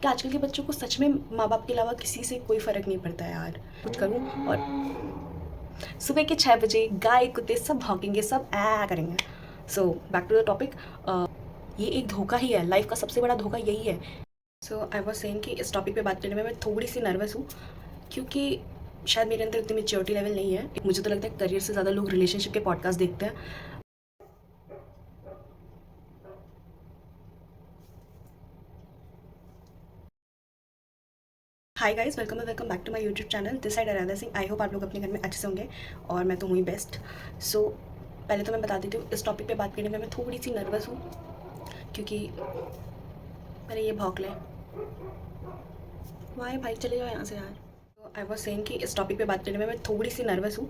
कि आजकल के बच्चों को सच में माँ बाप के अलावा किसी से कोई फ़र्क नहीं पड़ता है यार। कुछ करूँ और सुबह के 6 बजे गाय कुत्ते सब भौंकेंगे, सब ऐ करेंगे। So back to the topic. ये एक धोखा ही है, लाइफ का सबसे बड़ा धोखा यही है। सो आई वाज सेइंग कि इस टॉपिक पे बात करने में मैं थोड़ी सी नर्वस हूँ, क्योंकि शायद मेरे अंदर इतनी मेच्योरिटी लेवल नहीं है। मुझे तो लगता है करियर से ज़्यादा लोग रिलेशनशिप के पॉडकास्ट देखते हैं। Hi guys, welcome back to my YouTube channel. This side Aradha Singh. I hope आप लोग अपने घर में अच्छे से होंगे और मैं तो हूँ ही बेस्ट। सो पहले तो मैं बता देती हूँ, इस टॉपिक पे बात करने में मैं थोड़ी सी नर्वस हूँ, क्योंकि पहले ये भौंक लें। वाह भाई, चले जाओ यहाँ से यार। तो आई वाज सेइंग कि इस टॉपिक पे बात करने में मैं थोड़ी सी नर्वस हूँ,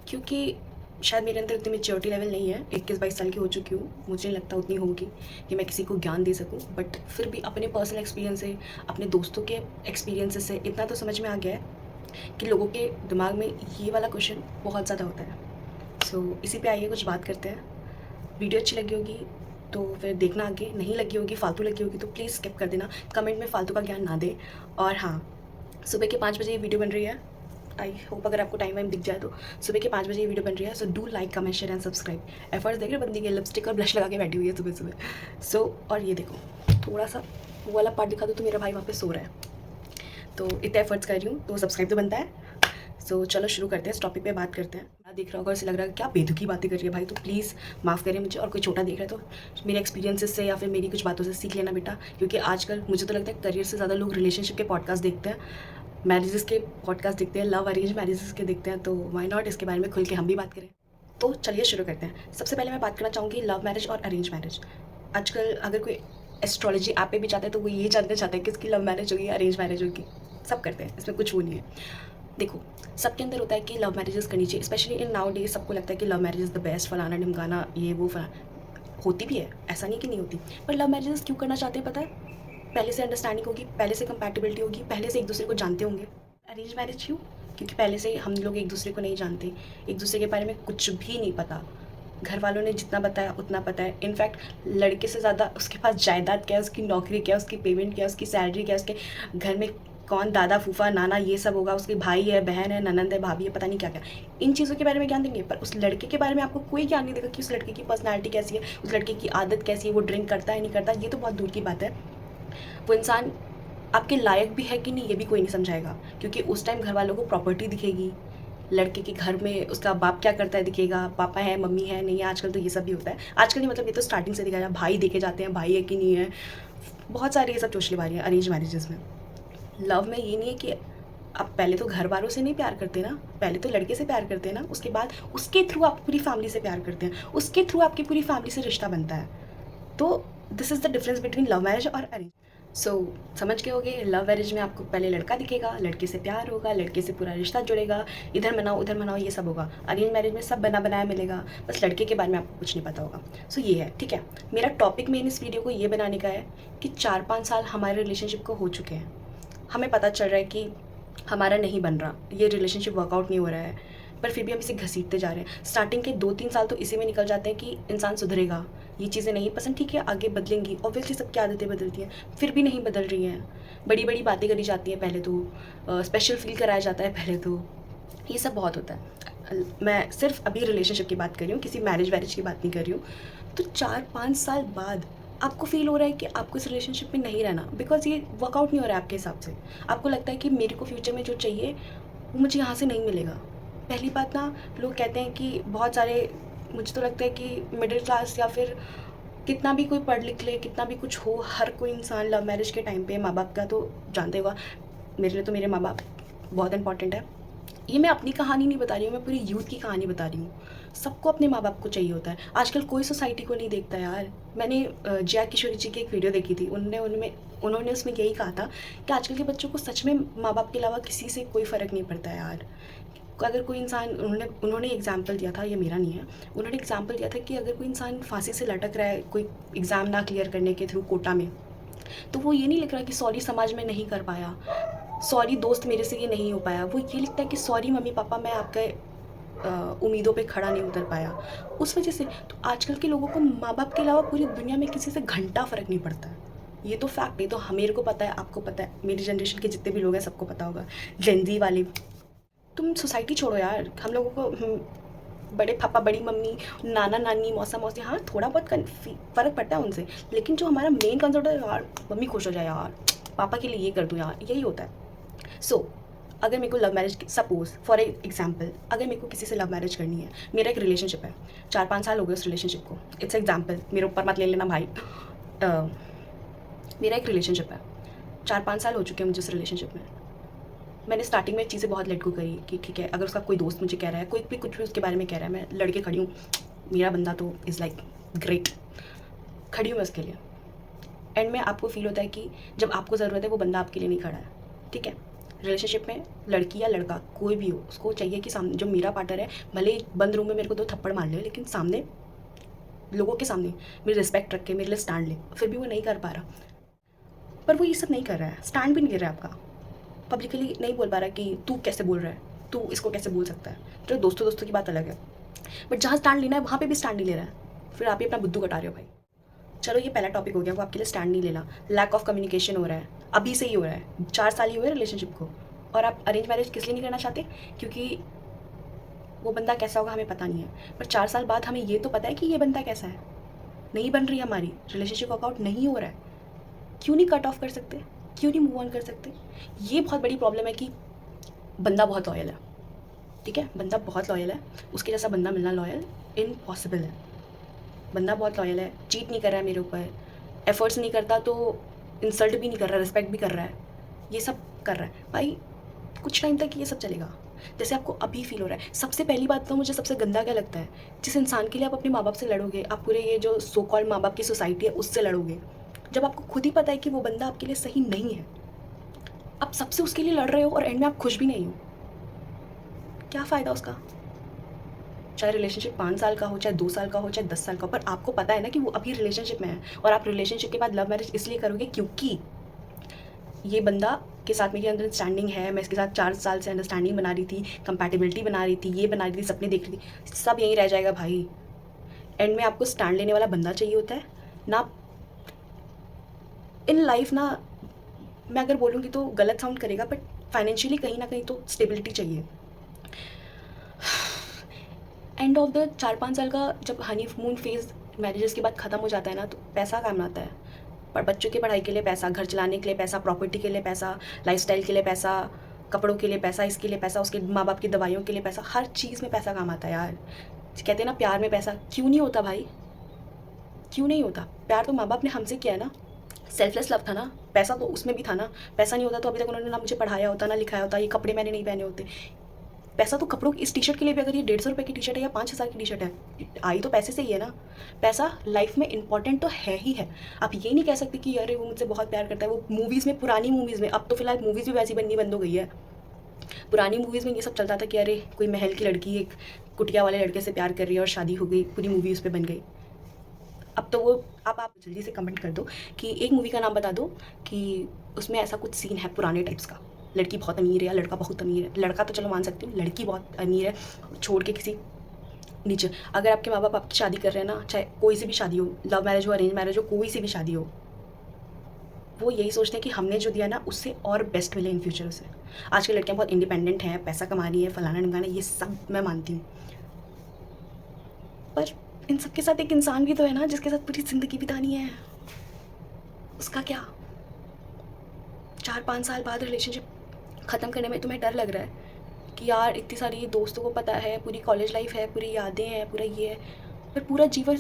क्योंकि शायद मेरे अंदर इतनी मेच्योरिटी लेवल नहीं है। 21-22 साल की हो चुकी हूँ, मुझे नहीं लगता उतनी होगी कि मैं किसी को ज्ञान दे सकूँ। बट फिर भी अपने पर्सनल एक्सपीरियंस से, अपने दोस्तों के एक्सपीरियंसेस से इतना तो समझ में आ गया है कि लोगों के दिमाग में ये वाला क्वेश्चन बहुत ज़्यादा होता है। सो इसी पे आइए कुछ बात करते हैं। वीडियो अच्छी लगी होगी तो फिर देखना आगे, नहीं लगी होगी, फालतू लगी होगी तो प्लीज़ स्किप कर देना। कमेंट में फालतू का ज्ञान ना दे। और हाँ, सुबह के 5 बजे ये वीडियो बन रही है। आई होप अगर आपको टाइम वाइम दिख जाए तो सुबह के 5 बजे ये वीडियो बन रही है। So do like, comment, share and subscribe. Efforts देख रहे बंदी के, लिपस्टिक और ब्लश लगा के बैठी हुई है सुबह सुबह। सो और ये देखो, थोड़ा सा वो वाला पार्ट दिखा दो तो मेरा भाई वहाँ पे सो रहा है। तो इतने एफर्ट्स कर रही हूँ तो सब्सक्राइब तो बनता है। सो चलो शुरू करते हैं, इस टॉपिक पे बात करते हैं। मैं देख रहा होगा, ऐसे लग रहा है क्या बेधुकी बातें कर रही है भाई, तो प्लीज़ माफ़ करें मुझे। और कोई छोटा देख रहा है तो मेरे एक्सपीरियंसेस से या फिर मेरी कुछ बातों से सीख लेना बेटा, क्योंकि आजकल मुझे तो लगता है करियर से ज़्यादा लोग रिलेशनशिप के पॉडकास्ट देखते हैं, मैरिजेस के पॉडकास्ट देखते हैं, लव अरेंज मैरिजेस के देखते हैं। तो व्हाई नॉट इसके बारे में खुल के हम भी बात करें। तो चलिए शुरू करते हैं। सबसे पहले मैं बात करना चाहूँगी लव मैरिज और अरेंज मैरिज। आजकल अगर कोई एस्ट्रोलॉजी ऐप पे भी जाता है तो वो ये जानना चाहता है कि इसकी लव मैरिज होगी अरेंज मैरिज होगी। सब करते हैं, इसमें कुछ वो नहीं है। देखो, सबके अंदर होता है कि लव मैरिजेस करनी चाहिए, स्पेशली इन नाउ डेज। सबको लगता है कि love marriage is the best, फलाना ढिमकाना, ये वो फलाना। होती भी है, ऐसा नहीं कि नहीं होती। पर लव मैरिजेस क्यों करना चाहते हैं पता है? पहले से अंडरस्टैंडिंग होगी, पहले से कंपैटिबिलिटी होगी, पहले से एक दूसरे को जानते होंगे। अरेंज मैरिज क्यों? क्योंकि पहले से हम लोग एक दूसरे को नहीं जानते, एक दूसरे के बारे में कुछ भी नहीं पता। घर वालों ने जितना बताया उतना पता है। इनफैक्ट लड़के से ज़्यादा उसके पास जायदाद क्या है, उसकी नौकरी क्या है, उसकी पेमेंट क्या है, उसकी सैलरी क्या है, उसके घर में कौन दादा फूफा नाना ये सब होगा, उसके भाई है, बहन है, ननंद है, भाभी है, पता नहीं क्या क्या। इन चीज़ों के बारे में ज्ञान देंगे, पर उस लड़के के बारे में आपको कोई ज्ञान नहीं देगा कि उस लड़के की पर्सनैलिटी कैसी है, उस लड़के की आदत कैसी है, वो ड्रिंक करता है नहीं करता, ये तो बहुत दूर की बात है। वो इंसान आपके लायक भी है कि नहीं ये भी कोई नहीं समझाएगा, क्योंकि उस टाइम घर वालों को प्रॉपर्टी दिखेगी, लड़के के घर में उसका बाप क्या करता है दिखेगा, पापा है मम्मी है नहीं है। आजकल तो ये सब भी होता है, आजकल नहीं मतलब ये तो स्टार्टिंग से दिखाया, भाई देखे जाते हैं, भाई है कि नहीं है, बहुत सारी ये सब चोचलेबाजी है अरेंज मैरिजेस में। लव में ये नहीं है कि आप पहले तो घर वालों से नहीं प्यार करते ना, पहले तो लड़के से प्यार करते हैं ना, उसके बाद उसके थ्रू आप पूरी फैमिली से प्यार करते हैं, उसके थ्रू आपकी पूरी फैमिली से रिश्ता बनता है। तो this is the difference between love marriage और अरेंज। सो समझ गए होगे, लव मैरिज में आपको पहले लड़का दिखेगा, लड़के से प्यार होगा, लड़के से पूरा रिश्ता जुड़ेगा, इधर मनाओ उधर मनाओ ये सब होगा। अरेंज मैरिज में सब बना बनाया मिलेगा, बस लड़के के बारे में आपको कुछ नहीं पता होगा। सो ये है, ठीक है। मेरा टॉपिक मेन इस वीडियो को ये बनाने का है कि 4-5 साल हमारे रिलेशनशिप को हो चुके हैं, हमें पता चल रहा है कि हमारा नहीं बन रहा, ये रिलेशनशिप वर्कआउट नहीं हो रहा है, पर फिर भी हम इसे घसीटते जा रहे हैं। स्टार्टिंग के 2-3 साल तो इसी में निकल जाते हैं कि इंसान सुधरेगा, ये चीज़ें नहीं पसंद, ठीक है आगे बदलेंगी, ऑब्वियसली सबकी आदतें बदलती हैं, फिर भी नहीं बदल रही हैं। बड़ी बड़ी बातें करी जाती हैं पहले तो, स्पेशल फील कराया जाता है पहले तो, ये सब बहुत होता है। मैं सिर्फ अभी रिलेशनशिप की बात कर रही हूँ, किसी मैरिज वैरिज की बात नहीं कर रही हूँ। तो 4-5 साल बाद आपको फील हो रहा है कि आपको इस रिलेशनशिप में नहीं रहना, बिकॉज ये वर्कआउट नहीं हो रहा है आपके हिसाब से। आपको लगता है कि मेरे को फ्यूचर में जो चाहिए वो मुझे यहाँ से नहीं मिलेगा। पहली बात ना, लोग कहते हैं कि बहुत सारे, मुझे तो लगता है कि मिडिल क्लास या फिर कितना भी कोई पढ़ लिख ले, कितना भी कुछ हो, हर कोई इंसान लव मैरिज के टाइम पे माँ बाप का तो जानते होगा। मेरे लिए तो मेरे माँ बाप बहुत इंपॉर्टेंट है। ये मैं अपनी कहानी नहीं बता रही हूँ, मैं पूरी यूथ की कहानी बता रही हूँ। सबको अपने माँ बाप को चाहिए होता है, आजकल कोई सोसाइटी को नहीं देखता यार। मैंने जया किशोरी जी की एक वीडियो देखी थी, उन्होंने उसमें यही कहा था कि आजकल के बच्चों को सच में माँ बाप के अलावा किसी से कोई फ़र्क नहीं पड़ता है यार। अगर कोई इंसान, उन्होंने एग्जाम्पल दिया था, ये मेरा नहीं है, उन्होंने एग्जाम्पल दिया था कि अगर कोई इंसान फांसी से लटक रहा है कोई एग्ज़ाम ना क्लियर करने के थ्रू कोटा में, तो वो ये नहीं लिख रहा कि सॉरी समाज में नहीं कर पाया, सॉरी दोस्त मेरे से ये नहीं हो पाया, वो ये लिखता है कि सॉरी मम्मी पापा मैं आपके उम्मीदों पे खड़ा नहीं उतर पाया। उस वजह से तो आजकल के लोगों को माँ बाप के अलावा पूरी दुनिया में किसी से घंटा फ़र्क नहीं पड़ता है। ये तो फैक्ट, ये तो मेरे को पता है, आपको पता है, मेरी जनरेशन के जितने भी लोग हैं सबको पता होगा। जेनजी वाले, तुम सोसाइटी छोड़ो यार, हम लोगों को बड़े पापा बड़ी मम्मी नाना नानी मौसा मौसी, हाँ थोड़ा बहुत फ़र्क पड़ता है उनसे, लेकिन जो हमारा मेन कंसर्ट है यार, मम्मी खुश हो जाए यार, पापा के लिए ये कर दूँ यार, यही होता है। सो अगर मेरे को love marriage, suppose for example, अगर मेरे को किसी से लव मैरिज करनी है, मेरा एक रिलेशनशिप है, 4-5 साल हो गए उस रिलेशनशिप को, इट्स एग्जाम्पल, मेरे ऊपर मत ले लेना भाई। मेरा एक रिलेशनशिप है, 4-5 साल हो चुके हैं मुझे उस रिलेशनशिप में। मैंने स्टार्टिंग में चीज़ें बहुत लेट को करी कि ठीक है, अगर उसका कोई दोस्त मुझे कह रहा है, कोई भी कुछ भी उसके बारे में कह रहा है, मैं लड़के खड़ी हूँ, मेरा बंदा तो इज़ लाइक ग्रेट, खड़ी हूँ मैं उसके लिए। एंड में आपको फील होता है कि जब आपको ज़रूरत है वो बंदा आपके लिए नहीं खड़ा है, ठीक है। रिलेशनशिप में लड़की या लड़का कोई भी हो, उसको चाहिए कि सामने जो मेरा पार्टनर है, भले ही बंद रूम में मेरे को 2 थप्पड़ मार ले, लेकिन सामने लोगों के सामने मेरी रिस्पेक्ट रख के मेरे लिए स्टैंड ले। फिर भी वो नहीं कर पा रहा, पर वो ये सब नहीं कर रहा है, स्टैंड भी नहीं ले रहा है आपका, पब्लिकली नहीं बोल पा रहा कि तू कैसे बोल रहा है, तू इसको कैसे बोल सकता है। तो दोस्तों दोस्तों की बात अलग है, बट जहाँ स्टैंड लेना है वहाँ पे भी स्टैंड नहीं ले रहा है, फिर आप ही अपना बुद्धू कटा रहे हो भाई। चलो ये पहला टॉपिक हो गया, वो आपके लिए स्टैंड नहीं लेना, लैक ऑफ कम्युनिकेशन हो रहा है, अभी से ही हो रहा है, 4 साल ही हुए रिलेशनशिप को। और आप अरेंज मैरिज किस लिए नहीं करना चाहते, क्योंकि वो बंदा कैसा होगा हमें पता नहीं है, पर 4 साल बाद हमें ये तो पता है कि ये बंदा कैसा है। नहीं बन रही हमारी रिलेशनशिप वर्कआउट नहीं हो रहा है, क्यों नहीं कट ऑफ कर सकते, क्यों नहीं मूव ऑन कर सकते। ये बहुत बड़ी प्रॉब्लम है कि बंदा बहुत लॉयल है, ठीक है, बंदा बहुत लॉयल है, उसके जैसा बंदा मिलना लॉयल इम्पॉसिबल है। बंदा बहुत लॉयल है, चीट नहीं कर रहा है मेरे ऊपर, एफर्ट्स नहीं करता तो इंसल्ट भी नहीं कर रहा, रिस्पेक्ट भी कर रहा है, ये सब कर रहा है भाई। कुछ टाइम तक ये सब चलेगा, जैसे आपको अभी फील हो रहा है। सबसे पहली बात तो मुझे सबसे गंदा क्या लगता है, जिस इंसान के लिए आप अपने माँ बाप से लड़ोगे, आप पूरे ये जो सो कॉल्ड माँ बाप की सोसाइटी है उससे लड़ोगे, जब आपको खुद ही पता है कि वो बंदा आपके लिए सही नहीं है, आप सबसे उसके लिए लड़ रहे हो और एंड में आप खुश भी नहीं हो, क्या फ़ायदा उसका। चाहे रिलेशनशिप 5 साल का हो, चाहे 2 साल का हो, चाहे 10 साल का हो, पर आपको पता है ना कि वो अभी रिलेशनशिप में है, और आप रिलेशनशिप के बाद लव मैरिज इसलिए करोगे क्योंकि ये बंदा के साथ मेरी अंडरस्टैंडिंग है, मैं इसके साथ 4 साल से अंडरस्टैंडिंग बना रही थी, कंपैटिबिलिटी बना रही थी, ये बना रही थी, सपने देख रही थी, सब यहीं रह जाएगा भाई। एंड में आपको स्टैंड लेने वाला बंदा चाहिए होता है ना इन लाइफ ना। मैं अगर बोलूँगी तो गलत साउंड करेगा, बट फाइनेंशियली कहीं ना कहीं तो स्टेबिलिटी चाहिए। एंड ऑफ द 4-5 साल का जब हनीमून फेज मैरिजेस के बाद ख़त्म हो जाता है ना, तो पैसा काम आता है, पर बच्चों की पढ़ाई के लिए पैसा, घर चलाने के लिए पैसा, प्रॉपर्टी के लिए पैसा, लाइफस्टाइल के लिए पैसा, कपड़ों के लिए पैसा, इसके लिए पैसा, उसके माँ बाप की दवाइयों के लिए पैसा, हर चीज़ में पैसा काम आता है यार। कहते हैं ना प्यार में पैसा, क्यों नहीं होता भाई, क्यों नहीं होता। प्यार तो माँ बाप ने हमसे किया है ना, सेल्फलेस लव था ना, पैसा तो उसमें भी था ना। पैसा नहीं होता तो अभी तक उन्होंने ना मुझे पढ़ाया होता, ना लिखाया होता, ये कपड़े मैंने नहीं पहने होते। पैसा तो कपड़ों की, इस टी शर्ट के लिए भी अगर ये 150 रुपये की टी शर्ट है या 5,000 की टी शर्ट है, आई तो पैसे से ही है ना। पैसा लाइफ में इंपॉर्टेंट तो है ही है। आप ये नहीं कह सकते कि अरे वो मुझसे बहुत प्यार करता है, वो मूवीज़ में, पुरानी मूवीज़ में, अब तो फिलहाल मूवीज़ भी वैसी बननी बंद हो गई है। पुरानी मूवीज़ में ये सब चलता था कि अरे कोई महल की लड़की एक कुटिया वाले लड़के से प्यार कर रही है और शादी हो गई, पूरी मूवी उस पर बन गई। अब तो वो आप जल्दी से कमेंट कर दो कि एक मूवी का नाम बता दो कि उसमें ऐसा कुछ सीन है पुराने टाइप्स का, लड़की बहुत अमीर है या लड़का बहुत अमीर है। लड़का तो चलो मान सकती हूँ, लड़की बहुत अमीर है छोड़ के किसी नीचे। अगर आपके माँ बाप आपकी शादी कर रहे हैं ना, चाहे कोई सी भी शादी हो, लव मैरिज हो, अरेंज मैरिज हो, कोई सी भी शादी हो, वो यही सोचते हैं कि हमने जो दिया ना उससे और बेस्ट मिले इन फ्यूचर उसे। आज की लड़कियाँ बहुत इंडिपेंडेंट हैं, पैसा कमा रही है, फलाना ढंगाना, ये सब मैं मानती हूँ, पर इन सब के साथ एक इंसान भी तो है ना जिसके साथ पूरी ज़िंदगी बितानी है, उसका क्या। 4-5 साल बाद रिलेशनशिप ख़त्म करने में तुम्हें डर लग रहा है कि यार इतनी सारी दोस्तों को पता है, पूरी कॉलेज लाइफ है, पूरी यादें हैं, पूरा ये है, पर पूरा जीवन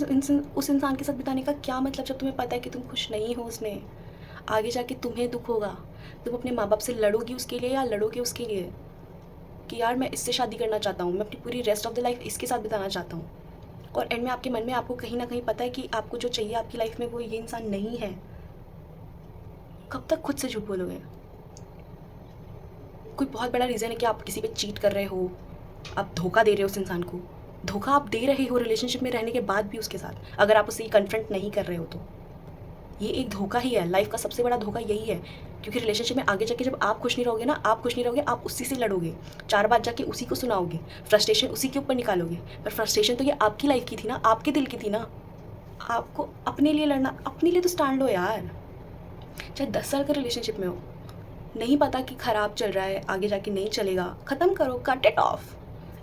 उस इंसान के साथ बिताने का क्या मतलब जब तुम्हें पता है कि तुम खुश नहीं हो उसमें। आगे जाके तुम्हें दुख होगा, तुम अपने माँ बाप से लड़ोगी उसके लिए या लड़ोगे उसके लिए कि यार मैं इससे शादी करना चाहता हूँ, मैं अपनी पूरी रेस्ट ऑफ द लाइफ इसके साथ बिताना चाहता हूँ। और एंड में आपके मन में आपको कहीं ना कहीं पता है कि आपको जो चाहिए आपकी लाइफ में वो ये इंसान नहीं है। कब तक खुद से झूठ बोलोगे। कोई बहुत बड़ा रीज़न है कि आप किसी पे चीट कर रहे हो, आप धोखा दे रहे हो उस इंसान को, धोखा आप दे रहे हो रिलेशनशिप में रहने के बाद भी उसके साथ, अगर आप उसे कन्फ्रंट नहीं कर रहे हो तो ये एक धोखा ही है। लाइफ का सबसे बड़ा धोखा यही है, क्योंकि रिलेशनशिप में आगे जाके जब आप खुश नहीं रहोगे ना, आप खुश नहीं रहोगे, आप उसी से लड़ोगे, 4 बार जाके उसी को सुनाओगे, फ्रस्ट्रेशन उसी के ऊपर निकालोगे, पर फ्रस्ट्रेशन तो ये आपकी लाइफ की थी ना, आपके दिल की थी ना। आपको अपने लिए लड़ना, अपने लिए तो स्टैंड लो यार। चाहे 10 साल के रिलेशनशिप में हो, नहीं पता कि ख़राब चल रहा है, आगे जाके नहीं चलेगा, ख़त्म करो, कट इट ऑफ।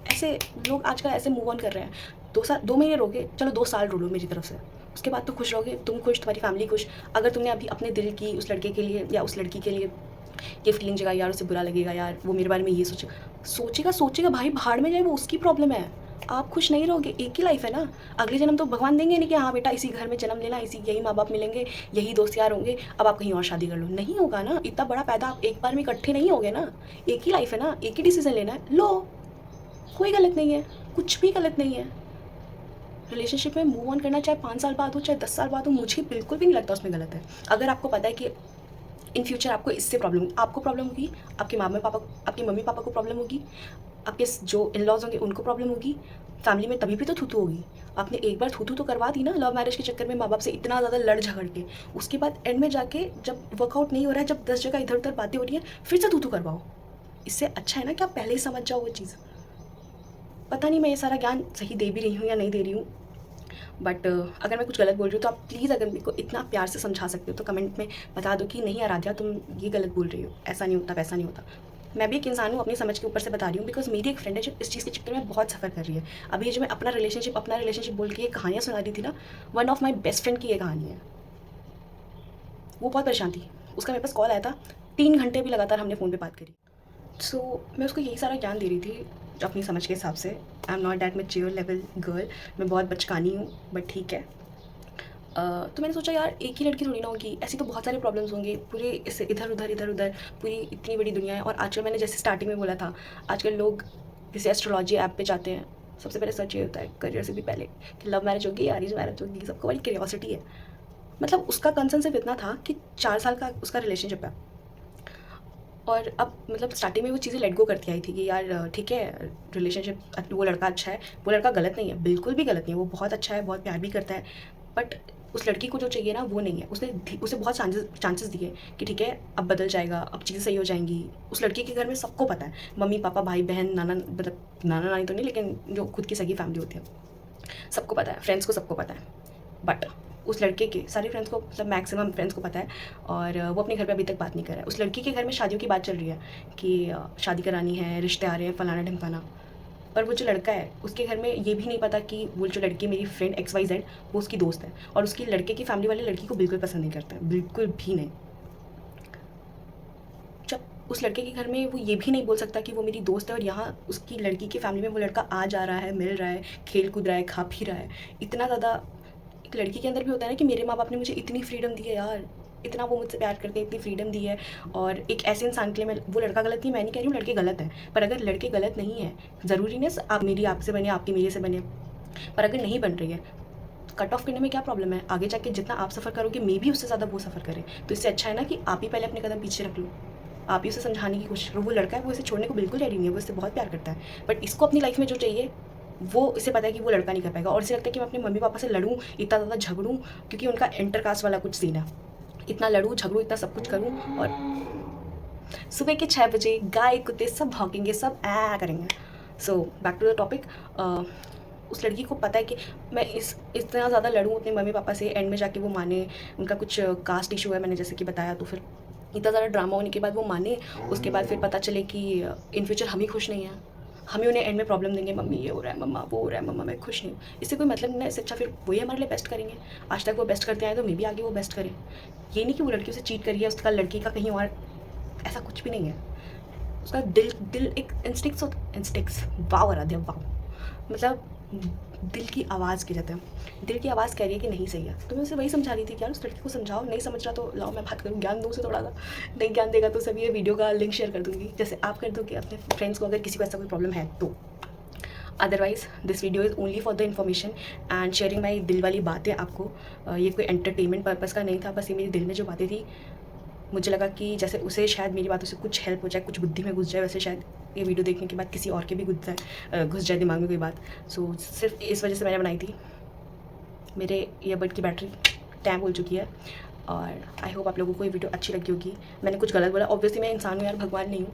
ऐसे लोग आजकल ऐसे मूव ऑन कर रहे हैं। 2 महीने रोगे, चलो 2 साल रो लो मेरी तरफ से, उसके बाद तो खुश रहोगे, तुम खुश, तुम्हारी फैमिली खुश। अगर तुमने अभी अपने दिल की उस लड़के के लिए या उस लड़की के लिए ये फीलिंग जगाई, यार उसे बुरा लगेगा, यार वो मेरे बारे में ये सोचेगा भाई, भाड़ में जाए, वो उसकी प्रॉब्लम है। आप खुश नहीं रहोगे, एक ही लाइफ है ना। अगले जन्म तो भगवान देंगे नहीं कि हाँ बेटा इसी घर में जन्म लेना, इसी यही माँ बाप मिलेंगे, यही दोस्त यार होंगे, अब आप कहीं और शादी कर लो। नहीं होगा ना, इतना बड़ा पैदा आप एक बार में इकट्ठे नहीं होगे ना। एक ही लाइफ है ना, एक ही डिसीजन लेना है, लो, कोई गलत नहीं है, कुछ भी गलत नहीं है। रिलेशनशिप में मूव ऑन करना चाहे 5 साल बाद हो, चाहे 10 साल बाद हो, मुझे बिल्कुल भी नहीं लगता उसमें गलत है। अगर आपको पता है कि इन फ्यूचर आपको इससे आपको प्रॉब्लम होगी, आपके मम्मी पापा को प्रॉब्लम होगी, आपके जो इन लॉज होंगे उनको प्रॉब्लम होगी, फैमिली में तभी भी तो थूथू होगी। आपने एक बार थूथू तो करवा दी ना लव मैरिज के चक्कर में, माँ बाप से इतना ज़्यादा लड़ झगड़ के, उसके बाद एंड में जाके जब वर्कआउट नहीं हो रहा है, जब 10 जगह इधर उधर बातें हो रही हैं, फिर से थूथू करवाओ। इससे अच्छा है ना कि आप पहले ही समझ जाओ वो चीज़। पता नहीं मैं ये सारा ज्ञान सही दे भी रही हूँ या नहीं दे रही हूँ, बट अगर मैं कुछ गलत बोल रही हूँ तो आप प्लीज़, अगर मेरे को इतना प्यार से समझा सकते हो तो कमेंट में बता दो कि नहीं आराध्या तुम ये गलत बोल रही हो, ऐसा नहीं होता, वैसा नहीं होता। मैं भी एक इंसान हूँ, अपनी समझ के ऊपर से बता रही हूँ, बिकॉज मेरी एक फ्रेंड है जो इस चीज़ के चक्कर में बहुत सफ़र कर रही है। अभी ये जो मैं अपना रिलेशनशिप बोल के ये कहानियाँ सुना रही थी ना, one of my best friend की ये कहानी है। वो बहुत परेशान थी, उसका मेरे पास कॉल आया था, 3 घंटे भी लगातार हमने फ़ोन पे बात करी। सो मैं उसको यही सारा ज्ञान दे रही थी अपनी समझ के हिसाब से। I am not that mature level girl, मैं बहुत बचकानी हूँ, बट ठीक है। तो मैंने सोचा यार एक ही लड़की थोड़ी ना होगी, ऐसी तो बहुत सारे प्रॉब्लम्स होंगे, पूरे इससे इधर उधर पूरी इतनी बड़ी दुनिया है। और आजकल मैंने जैसे स्टार्टिंग में बोला था, आजकल लोग किसी एस्ट्रोलॉजी ऐप पे जाते हैं, सबसे पहले सर्च ये होता है करियर से भी पहले कि लव मैरिज होगी या अरेंज मैरिज होगी, सबको बड़ी क्यूरियोसिटी है। मतलब उसका कंसर्न सिर्फ इतना था कि 4 साल का उसका रिलेशनशिप है, और अब मतलब स्टार्टिंग में वो चीज़ें लेट गो करती आई थी कि यार ठीक है रिलेशनशिप, वो लड़का अच्छा है, वो लड़का गलत नहीं है, बिल्कुल भी गलत नहीं है, वो बहुत अच्छा है, बहुत प्यार भी करता है, बट उस लड़की को जो चाहिए ना वो नहीं है। उसने उसे बहुत चांसेस दिए कि ठीक है अब बदल जाएगा, अब चीज़ें सही हो जाएंगी। उस लड़की के घर में सबको पता है, मम्मी पापा भाई बहन नाना, मतलब नाना नानी तो नहीं, लेकिन जो खुद की सगी फैमिली होती है सबको पता है, फ्रेंड्स को सबको पता है, बट उस लड़के के सारे फ्रेंड्स को, मतलब मैक्सिमम फ्रेंड्स को पता है, और वो अपने घर पे अभी तक बात नहीं कर रहा है। उस लड़की के घर में शादियों की बात चल रही है कि शादी करानी है, रिश्ते आ रहे हैं, फलाना ढिमकाना, पर वो जो लड़का है उसके घर में ये भी नहीं पता कि वो जो लड़की मेरी फ्रेंड XYZ वो उसकी दोस्त है, और उसकी लड़के की फैमिली वाले लड़की को बिल्कुल पसंद नहीं करते हैं, बिल्कुल भी नहीं। जब उस लड़के के घर में वो ये भी नहीं बोल सकता कि वो मेरी दोस्त है, और यहाँ उसकी लड़की की फैमिली में वो लड़का आ जा रहा है, मिल रहा है, खेल कूद रहा है, खा पी रहा है, इतना ज़्यादा एक लड़की के अंदर भी होता है ना कि मेरे माँ बाप ने मुझे इतनी फ्रीडम दी है यार, इतना वो मुझसे प्यार करते हैं, इतनी फ्रीडम दी है। और एक ऐसे इंसान के लिए मैं, वो लड़का गलत नहीं, मैं नहीं कह रही हूँ लड़के गलत हैं, पर अगर लड़के गलत नहीं है, ज़रूरी नहीं आप मेरी आपसे बने, आपकी मेरे से बने, पर अगर नहीं बन रही है कट ऑफ करने में क्या प्रॉब्लम है? आगे जाके जितना आप सफ़र करोगे मे भी उससे ज़्यादा वो सफ़र करे, तो इससे अच्छा है ना कि आप ही पहले अपने कदम पीछे रख लो, आप ही उसे समझाने की कोशिश करो। वो लड़का है, वो इसे छोड़ने को बिल्कुल रेडी नहीं है, वो इससे बहुत प्यार करता है, बट इसको अपनी लाइफ में जो चाहिए वो इसे पता है कि वो लड़का नहीं कर पाएगा, और इसे लगता है कि मैं अपने मम्मी पापा से लड़ूँ, इतना ज़्यादा झगड़ूँ, क्योंकि उनका इंटर कास्ट वाला कुछ सीन है, इतना लड़ूँ झगड़ूँ, इतना सब कुछ करूँ, और सुबह के 6 बजे गाय कुत्ते सब भौंकेंगे, सब ऐ करेंगे। So back to the topic. उस लड़की को पता है कि मैं इतना ज़्यादा लड़ूँ अपने मम्मी पापा से, एंड में जाके वो माने, उनका कुछ कास्ट इशू है मैंने जैसे कि बताया, तो फिर इतना ज़्यादा ड्रामा होने के बाद वो माने, उसके बाद फिर पता चले कि इन फ्यूचर हम ही खुश नहीं हैं, हम ही उन्हें एंड में प्रॉब्लम देंगे, मम्मी ये हो रहा है, मम्मा वो हो रहा है, मम्मा मैं खुश नहीं हूँ। इससे कोई मतलब नहीं है, इससे अच्छा फिर वही हमारे लिए बेस्ट करेंगे। आज तक वो बेस्ट करते आए तो मे भी आगे वो बेस्ट करें। ये नहीं कि वो लड़की उसे चीट करी है, उसका लड़की का कहीं और, ऐसा कुछ भी नहीं है। उसका दिल एक इंस्टिक्स, वाव आराध्या वाव, मतलब दिल की आवाज़ की जाते हैं, दिल की आवाज़ कह रही है कि नहीं सही है, तो मैं उसे वही समझा रही थी कि यार उस लड़की को समझाओ, नहीं समझ रहा तो लाओ मैं बात करूँ, ज्ञान दूँ उसे थोड़ा सा, नहीं ज्ञान देगा तो सभी ये वीडियो का लिंक शेयर कर दूँगी, जैसे आप कर दोगे अपने फ्रेंड्स को अगर किसी को ऐसा कोई प्रॉब्लम है तो। Otherwise this video is only for the information and sharing my दिल वाली बातें आपको। ये कोई एंटरटेनमेंट पर्पज़ का नहीं था, बस ये मेरे दिल में जो बातें थी, मुझे लगा कि जैसे उसे शायद मेरी बातों से कुछ हेल्प हो जाए, कुछ बुद्धि में घुस जाए, वैसे शायद ये वीडियो देखने के बाद किसी और के भी घुस जाए दिमाग में कोई बात। सो सिर्फ इस वजह से मैंने बनाई थी। मेरे ईयरबड की बैटरी टैम हो चुकी है, और आई होप आप लोगों को ये वीडियो अच्छी लगी होगी। मैंने कुछ गलत बोला, ऑब्वियसली मैं इंसान हूँ यार, भगवान नहीं हूँ,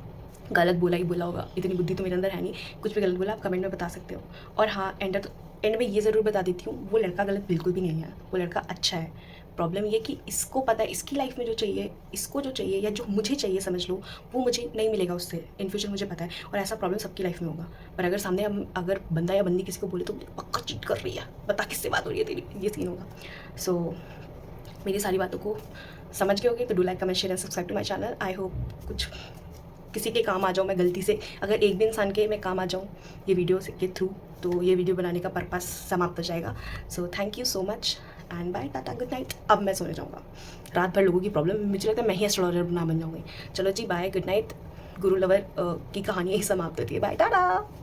गलत बोला ही बोला होगा, इतनी बुद्धि तो मेरे अंदर है नहीं, कुछ भी गलत बोला आप कमेंट में बता सकते हो। और हाँ, एंड में ये ज़रूर बता देती हूँ, वो लड़का गलत बिल्कुल भी नहीं है, वो लड़का अच्छा है, प्रॉब्लम ये कि इसको पता है इसकी लाइफ में जो चाहिए, इसको जो चाहिए या जो मुझे चाहिए समझ लो, वो मुझे नहीं मिलेगा उससे इन फ्यूचर, मुझे पता है। और ऐसा प्रॉब्लम सबकी लाइफ में होगा। पर अगर सामने हम अगर बंदा या बंदी किसी को बोले तो पक्का चीट कर रही है, बता किससे बात हो रही है तेरी, ये सीन होगा। सो मेरी सारी बातों को समझ गए होगे तो do like, comment, share and subscribe to my channel. I hope कुछ किसी के काम आ जाऊँ मैं गलती से, अगर एक भी इंसान के मैं काम आ जाऊँ ये वीडियो के थ्रू, तो ये वीडियो बनाने का पर्पस समाप्त हो जाएगा। So thank you so much and bye, tata, good night. अब मैं सोने जाऊँगा, रात भर लोगों की प्रॉब्लम, मुझे लगता है मैं ही एस्ट्रोलॉजर ना बन जाऊँगी। चलो जी बाय, गुड नाइट। गुरु लवर की कहानी यही समाप्त होती है। बाय, टाटा।